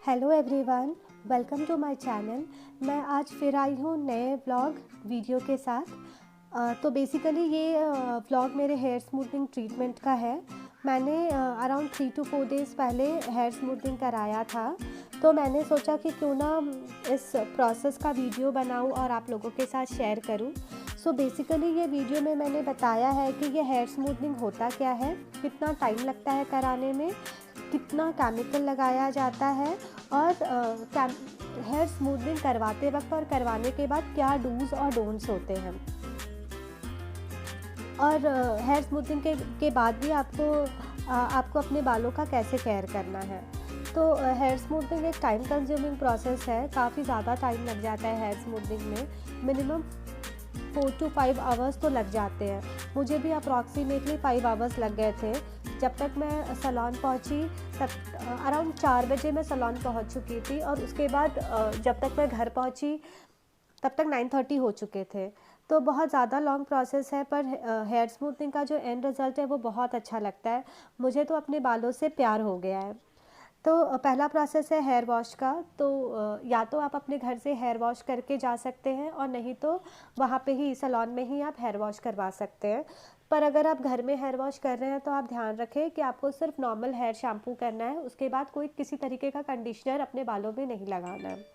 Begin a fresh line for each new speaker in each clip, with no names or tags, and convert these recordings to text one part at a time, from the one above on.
Hello everyone, welcome to my channel. मैं आज फिर आई हूँ नए व्लॉग वीडियो के साथ। तो बेसिकली ये व्लॉग मेरे हेयर स्मूथनिंग ट्रीटमेंट का है। मैंने अराउंड 3 to 4 डेज़ पहले हेयर स्मूथनिंग कराया था, तो मैंने सोचा कि क्यों ना इस प्रोसेस का वीडियो बनाऊँ और आप लोगों के साथ शेयर करूँ। सो बेसिकली ये वीडियो में मैंने बताया है कि ये हेयर स्मूथनिंग होता क्या है, कितना टाइम लगता है कराने में, कितना केमिकल लगाया जाता है और हेयर स्मूथनिंग करवाते वक्त और करवाने के बाद क्या डूज़ और डोंट्स होते हैं। और हेयर स्मूथनिंग के बाद भी आपको अपने बालों का कैसे केयर करना है। तो हेयर स्मूथनिंग एक टाइम कंज्यूमिंग प्रोसेस है, काफ़ी ज़्यादा टाइम लग जाता है हेयर स्मूथनिंग में। मिनिमम 4 to 5 आवर्स तो लग जाते हैं। मुझे भी अप्रॉक्सीमेटली 5 आवर्स लग गए थे। जब तक मैं सैलून पहुंची तब अराउंड 4 बजे मैं सैलून पहुंच चुकी थी, और उसके बाद जब तक मैं घर पहुंची तब तक 9:30 हो चुके थे। तो बहुत ज़्यादा लॉन्ग प्रोसेस है, पर हेयर स्मूथनिंग का जो एंड रिज़ल्ट है वो बहुत अच्छा लगता है। मुझे तो अपने बालों से प्यार हो गया है। तो पहला प्रोसेस है हेयर वॉश का। तो या तो आप अपने घर से हेयर वॉश करके जा सकते हैं, और नहीं तो वहाँ पे ही सैलून में ही आप हेयर वॉश करवा सकते हैं। पर अगर आप घर में हेयर वॉश कर रहे हैं तो आप ध्यान रखें कि आपको सिर्फ नॉर्मल हेयर शैम्पू करना है, उसके बाद कोई किसी तरीके का कंडीशनर अपने बालों में नहीं लगाना है।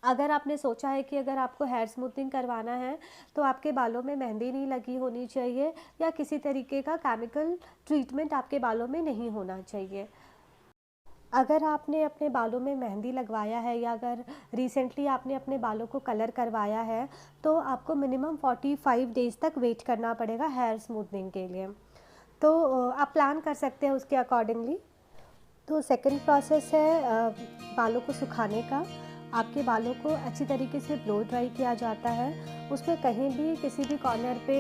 अगर आपने सोचा है कि अगर आपको हेयर स्मूथनिंग करवाना है तो आपके बालों में मेहंदी नहीं लगी होनी चाहिए, या किसी तरीके का केमिकल ट्रीटमेंट आपके बालों में नहीं होना चाहिए। अगर आपने अपने बालों में मेहंदी लगवाया है, या अगर रिसेंटली आपने अपने बालों को कलर करवाया है, तो आपको मिनिमम 45 डेज़ तक वेट करना पड़ेगा हेयर स्मूथनिंग के लिए। तो आप प्लान कर सकते हैं उसके अकॉर्डिंगली। तो सेकंड प्रोसेस है बालों को सुखाने का। आपके बालों को अच्छी तरीके से ब्लो ड्राई किया जाता है। उसमें कहीं भी किसी भी कॉर्नर पे,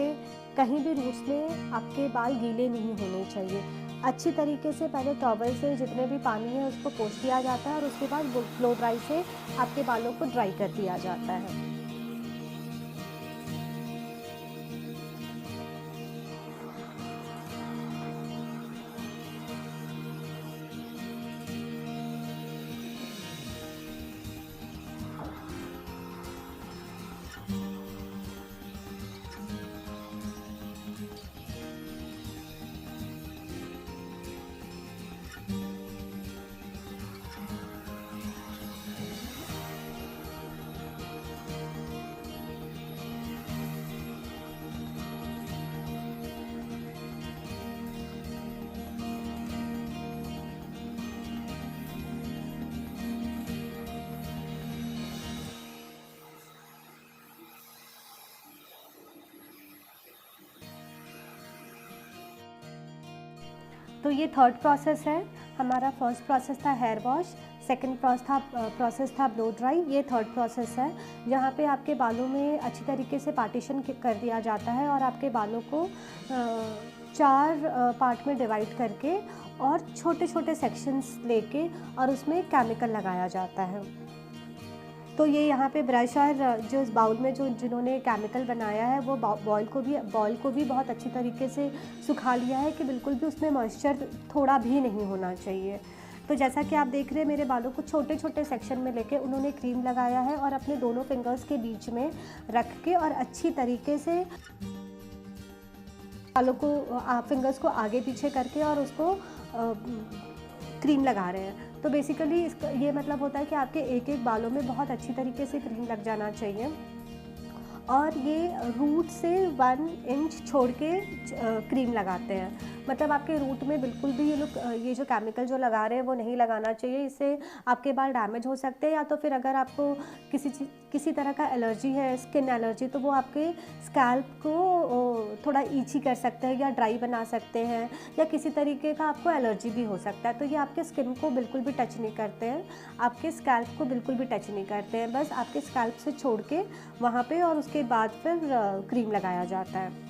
कहीं भी रूट्स में आपके बाल गीले नहीं होने चाहिए। अच्छी तरीके से पहले टॉवल से जितने भी पानी है उसको पोंछ दिया जाता है, और उसके बाद ब्लो ड्राई से आपके बालों को ड्राई कर दिया जाता है। तो ये थर्ड प्रोसेस है। हमारा फर्स्ट प्रोसेस था हेयर वॉश, सेकंड प्रोसेस था ब्लो ड्राई, ये थर्ड प्रोसेस है जहाँ पे आपके बालों में अच्छी तरीके से पार्टीशन कर दिया जाता है, और आपके बालों को 4 पार्ट में डिवाइड करके और छोटे छोटे सेक्शंस लेके और उसमें केमिकल लगाया जाता है। तो ये यहाँ पे ब्रश और जो इस बाउल में जिन्होंने केमिकल बनाया है वो बॉयल को भी बहुत अच्छी तरीके से सुखा लिया है कि बिल्कुल भी उसमें मॉइस्चर थोड़ा भी नहीं होना चाहिए। तो जैसा कि आप देख रहे हैं, मेरे बालों को छोटे छोटे सेक्शन में लेके उन्होंने क्रीम लगाया है, और अपने दोनों फिंगर्स के बीच में रख के और अच्छी तरीके से बालों को फिंगर्स को आगे पीछे करके और उसको क्रीम लगा रहे हैं। तो बेसिकली इसका ये मतलब होता है कि आपके एक एक बालों में बहुत अच्छी तरीके से क्रीम लग जाना चाहिए, और ये रूट से 1 इंच छोड़ के क्रीम लगाते हैं। मतलब आपके रूट में बिल्कुल भी ये जो केमिकल जो लगा रहे हैं वो नहीं लगाना चाहिए। इससे आपके बाल डैमेज हो सकते हैं, या तो फिर अगर आपको किसी तरह का एलर्जी है, स्किन एलर्जी, तो वो आपके स्कैल्प को थोड़ा ईची कर सकते हैं या ड्राई बना सकते हैं, या किसी तरीके का आपको एलर्जी भी हो सकता है। तो ये आपके स्किन को बिल्कुल भी टच नहीं करते हैं, आपके स्कैल्प को बिल्कुल भी टच नहीं करते हैं। बस आपके स्कैल्प से छोड़ के वहाँ पे, और उसके बाद फिर क्रीम लगाया जाता है।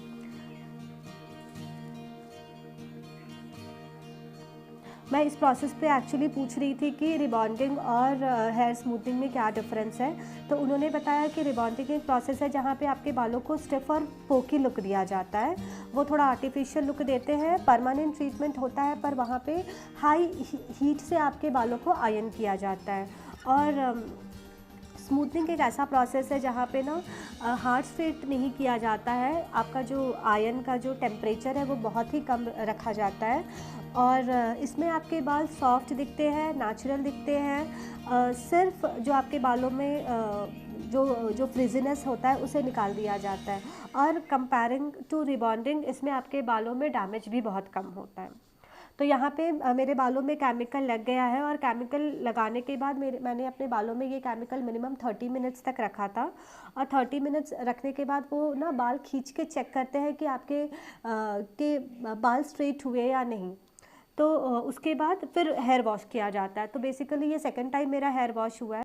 मैं इस प्रोसेस पे एक्चुअली पूछ रही थी कि रिबॉन्डिंग और हेयर स्मूथनिंग में क्या डिफरेंस है। तो उन्होंने बताया कि रिबॉन्डिंग एक प्रोसेस है जहाँ पे आपके बालों को स्टिफ और पोकी लुक दिया जाता है, वो थोड़ा आर्टिफिशियल लुक देते हैं। परमानेंट ट्रीटमेंट होता है पर वहाँ पे हाई हीट से आपके बालों को आयन किया जाता है। और स्मूथनिंग एक ऐसा प्रोसेस है जहाँ पे ना हार्ड स्ट्रेट नहीं किया जाता है, आपका जो आयन का जो टेम्परेचर है वो बहुत ही कम रखा जाता है और इसमें आपके बाल सॉफ्ट दिखते हैं, नेचुरल दिखते हैं। सिर्फ जो आपके बालों में जो फ्रिजीनेस होता है उसे निकाल दिया जाता है और कंपेयरिंग टू रिबॉन्डिंग इसमें आपके बालों में डैमेज भी बहुत कम होता है। तो यहाँ पे मेरे बालों में केमिकल लग गया है और केमिकल लगाने के बाद मैंने अपने बालों में ये केमिकल मिनिमम 30 मिनट्स तक रखा था और 30 मिनट्स रखने के बाद वो ना बाल खींच के चेक करते हैं कि आपके के बाल स्ट्रेट हुए या नहीं। तो उसके बाद फिर हेयर वॉश किया जाता है। तो बेसिकली ये सेकंड टाइम मेरा हेयर वॉश हुआ है।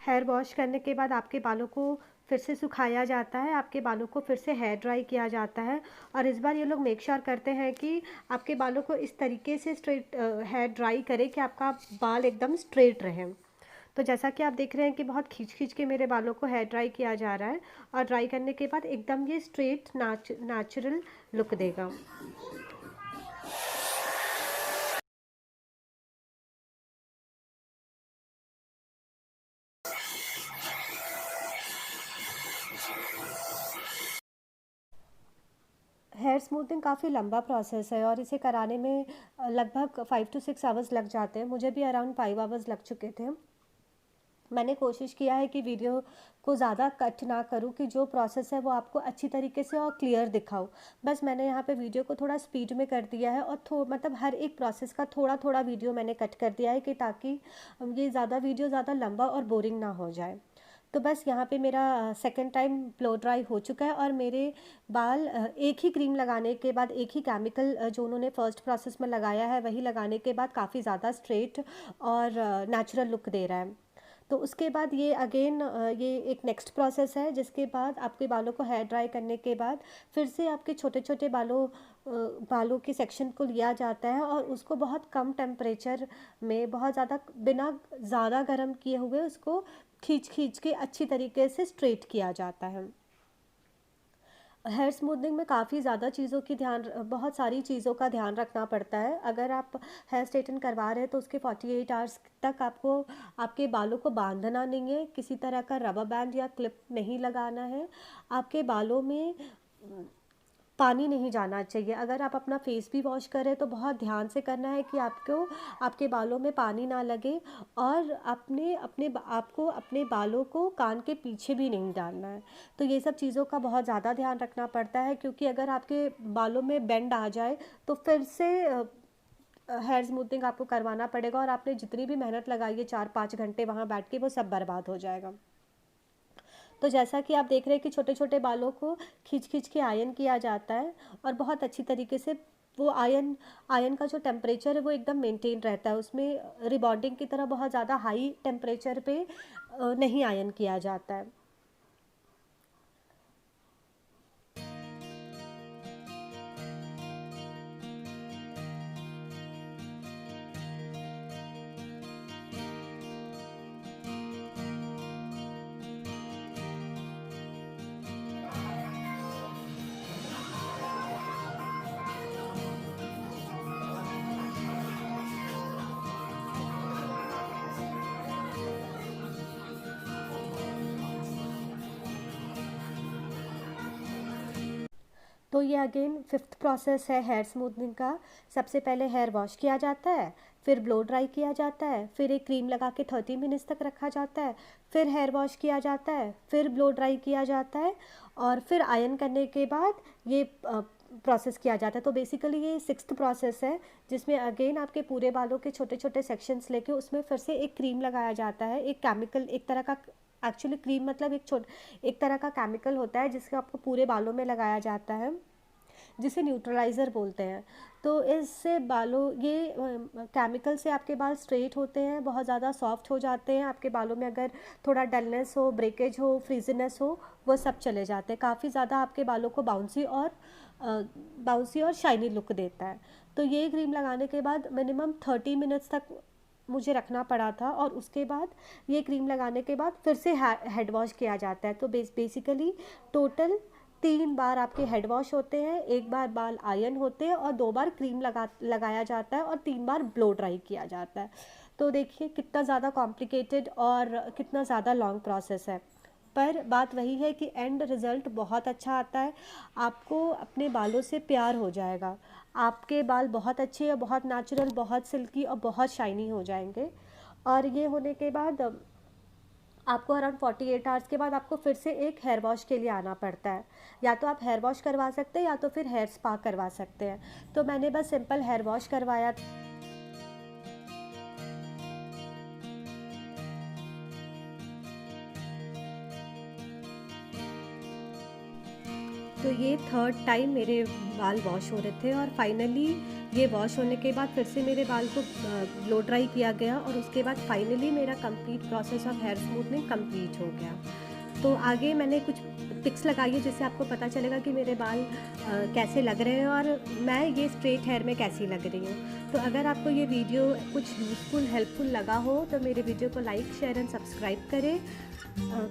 हेयर वॉश करने के बाद आपके बालों को फिर से सुखाया जाता है, आपके बालों को फिर से हेयर ड्राई किया जाता है और इस बार ये लोग मेक श्योर करते हैं कि आपके बालों को इस तरीके से स्ट्रेट हेयर ड्राई करें कि आपका बाल एकदम स्ट्रेट रहे। तो जैसा कि आप देख रहे हैं कि बहुत खींच खींच के मेरे बालों को हेयर ड्राई किया जा रहा है और ड्राई करने के बाद एकदम ये स्ट्रेट नेचुरल लुक देगा। हेयर स्मूथिंग काफ़ी लंबा प्रोसेस है और इसे कराने में लगभग 5 to 6 आवर्स लग जाते हैं। मुझे भी अराउंड 5 आवर्स लग चुके थे। मैंने कोशिश किया है कि वीडियो को ज़्यादा कट ना करूं, कि जो प्रोसेस है वो आपको अच्छी तरीके से और क्लियर दिखाऊं। बस मैंने यहाँ पे वीडियो को थोड़ा स्पीड में कर दिया है और मतलब हर एक प्रोसेस का थोड़ा थोड़ा वीडियो मैंने कट कर दिया है कि ताकि ये ज़्यादा वीडियो ज़्यादा लंबा और बोरिंग ना हो जाए। तो बस यहाँ पे मेरा सेकंड टाइम ब्लो ड्राई हो चुका है और मेरे बाल एक ही क्रीम लगाने के बाद, एक ही केमिकल जो उन्होंने फर्स्ट प्रोसेस में लगाया है वही लगाने के बाद काफ़ी ज़्यादा स्ट्रेट और नेचुरल लुक दे रहा है। तो उसके बाद ये अगेन ये एक नेक्स्ट प्रोसेस है जिसके बाद आपके बालों को हेयर ड्राई करने के बाद फिर से आपके छोटे छोटे बालों के सेक्शन को लिया जाता है और उसको बहुत कम टेम्परेचर में, बहुत ज़्यादा बिना ज़्यादा गर्म किए हुए उसको खींच खींच के अच्छी तरीके से स्ट्रेट किया जाता है। हेयर स्मूथनिंग में काफ़ी ज़्यादा चीज़ों की बहुत सारी चीज़ों का ध्यान रखना पड़ता है। अगर आप हेयर स्ट्रेटन करवा रहे हैं तो उसके 48 आवर्स तक आपको आपके बालों को बांधना नहीं है, किसी तरह का रबर बैंड या क्लिप नहीं लगाना है, आपके बालों में पानी नहीं जाना चाहिए। अगर आप अपना फेस भी वॉश करें तो बहुत ध्यान से करना है कि आपके बालों में पानी ना लगे और आपको अपने बालों को कान के पीछे भी नहीं डालना है। तो ये सब चीज़ों का बहुत ज़्यादा ध्यान रखना पड़ता है क्योंकि अगर आपके बालों में बेंड आ जाए तो फिर से हेयर स्मूथनिंग आपको करवाना पड़ेगा और आपने जितनी भी मेहनत लगाई है 4-5 घंटे वहाँ बैठ के, वो सब बर्बाद हो जाएगा। तो जैसा कि आप देख रहे हैं कि छोटे छोटे बालों को खींच खींच के आयन किया जाता है और बहुत अच्छी तरीके से वो आयन का जो टेम्परेचर है वो एकदम मेंटेन रहता है। उसमें रिबॉन्डिंग की तरह बहुत ज़्यादा हाई टेम्परेचर पे नहीं आयन किया जाता है। तो ये अगेन फिफ्थ प्रोसेस है हेयर स्मूथनिंग का। सबसे पहले हेयर वॉश किया जाता है, फिर ब्लो ड्राई किया जाता है, फिर एक क्रीम लगा के 30 मिनट्स तक रखा जाता है, फिर हेयर वॉश किया जाता है, फिर ब्लो ड्राई किया जाता है और फिर आयरन करने के बाद ये प्रोसेस किया जाता है। तो बेसिकली ये सिक्स्थ प्रोसेस है जिसमें अगेन आपके पूरे बालों के छोटे छोटे सेक्शंस लेके उसमें फिर से एक क्रीम लगाया जाता है, एक केमिकल, एक तरह का, एक्चुअली क्रीम मतलब एक तरह का केमिकल होता है जिसको आपको पूरे बालों में लगाया जाता है, जिसे न्यूट्रलाइज़र बोलते हैं। तो इससे ये केमिकल से आपके बाल स्ट्रेट होते हैं, बहुत ज़्यादा सॉफ्ट हो जाते हैं। आपके बालों में अगर थोड़ा डलनेस हो, ब्रेकेज हो, फ्रीजीनेस हो, वो सब चले जाते हैं। काफ़ी ज़्यादा आपके बालों को बाउंसी और शाइनी लुक देता है। तो ये क्रीम लगाने के बाद मिनिमम 30 मिनट्स तक मुझे रखना पड़ा था, और उसके बाद ये क्रीम लगाने के बाद फिर से हेड वॉश किया जाता है। तो बेसिकली टोटल 3 बार आपके हेड वॉश होते हैं, 1 बार बाल आयरन होते हैं, और 2 बार क्रीम लगाया जाता है, और 3 बार ब्लो ड्राई किया जाता है। तो देखिए कितना ज़्यादा कॉम्प्लिकेटेड और कितना ज़्यादा लॉन्ग प्रोसेस है, पर बात वही है कि एंड रिज़ल्ट बहुत अच्छा आता है। आपको अपने बालों से प्यार हो जाएगा, आपके बाल बहुत अच्छे और बहुत नेचुरल, बहुत सिल्की और बहुत शाइनी हो जाएंगे। और ये होने के बाद आपको अराउंड 48 आवर्स के बाद आपको फिर से एक हेयर वॉश के लिए आना पड़ता है। या तो आप हेयर वॉश करवा सकते हैं, या तो फिर हेयर स्पा करवा सकते हैं। तो मैंने बस सिंपल हेयर वॉश करवाया। तो ये थर्ड टाइम मेरे बाल वॉश हो रहे थे, और फाइनली ये वॉश होने के बाद फिर से मेरे बाल को ब्लो ड्राई किया गया, और उसके बाद फाइनली मेरा complete process of hair smoothening complete हो गया। तो आगे मैंने कुछ पिक्स लगाई है जिससे आपको पता चलेगा कि मेरे बाल कैसे लग रहे हैं, और मैं ये स्ट्रेट हेयर में कैसी लग रही हूँ। तो अगर आपको ये वीडियो कुछ यूज़फुल हेल्पफुल लगा हो तो मेरे वीडियो को लाइक शेयर एंड सब्सक्राइब करें,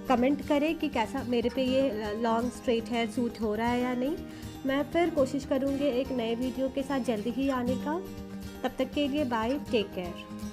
कमेंट करें कि कैसा मेरे पे ये लॉन्ग स्ट्रेट हेयर सूट हो रहा है या नहीं। मैं फिर कोशिश करूँगी एक नए वीडियो के साथ जल्दी ही आने का। तब तक के लिए बाय, टेक केयर।